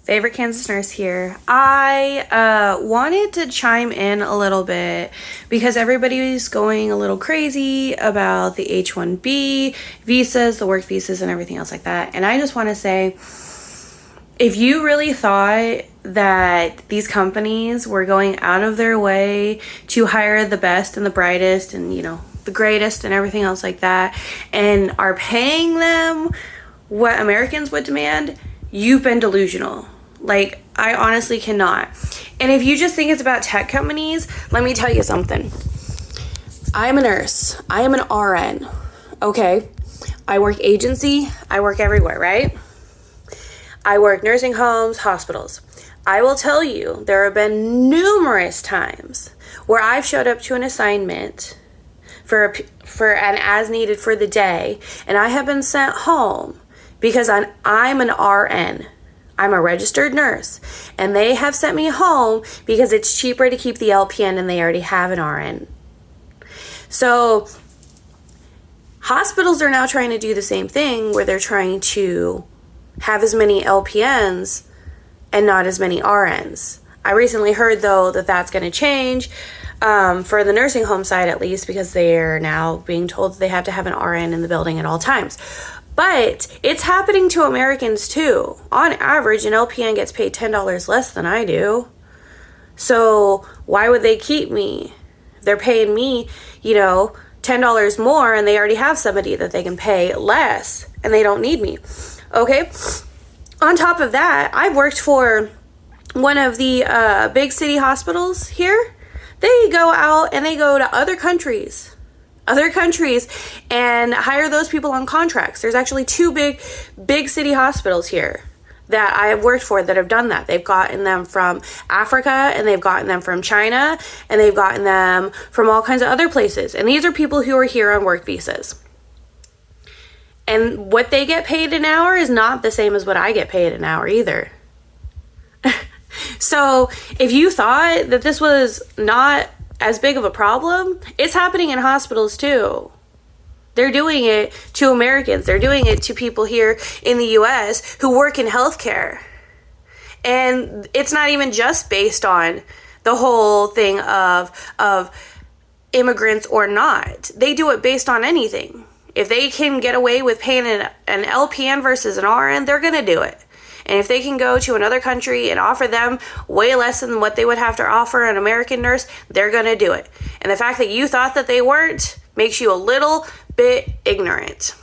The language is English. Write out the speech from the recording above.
Favorite Kansas nurse here. I wanted to chime in a little bit because everybody's going a little crazy about the H-1B visas, the work visas, and everything else like that. And I just want to say, if you really thought that these companies were going out of their way to hire the best and the brightest and, you know, the greatest and everything else like that, and are paying them what Americans would demand, you've been delusional. Like, I honestly cannot. And if you just think it's about tech companies, let me tell you something. I am a nurse. I am an RN. Okay? I work agency. I work everywhere, right? I work nursing homes, hospitals. I will tell you, there have been numerous times where I've showed up to an assignment for an as needed for the day, and I have been sent home because I'm an RN. I'm a registered nurse, and they have sent me home because it's cheaper to keep the LPN and they already have an RN. So hospitals are now trying to do the same thing where they're trying to have as many LPNs and not as many RNs. I recently heard, though, that that's going to change for the nursing home side, at least, because they're now being told that they have to have an RN in the building at all times. But it's happening to Americans too. On average, an LPN gets paid $10 less than I do. So why would they keep me? They're paying me, $10 more, and they already have somebody that they can pay less, and they don't need me. Okay? On top of that, I've worked for one of the big city hospitals here. They go out and they go to other countries and hire those people on contracts. There's actually two big city hospitals here that I have worked for that have done that. They've gotten them from Africa, and they've gotten them from China, and they've gotten them from all kinds of other places. And these are people who are here on work visas. And what they get paid an hour is not the same as what I get paid an hour either. So if you thought that this was not as big of a problem, it's happening in hospitals too. They're doing it to Americans. They're doing it to people here in the US who work in healthcare. And it's not even just based on the whole thing of immigrants or not. They do it based on anything. If they can get away with paying an LPN versus an RN, they're going to do it. And if they can go to another country and offer them way less than what they would have to offer an American nurse, they're going to do it. And the fact that you thought that they weren't makes you a little bit ignorant.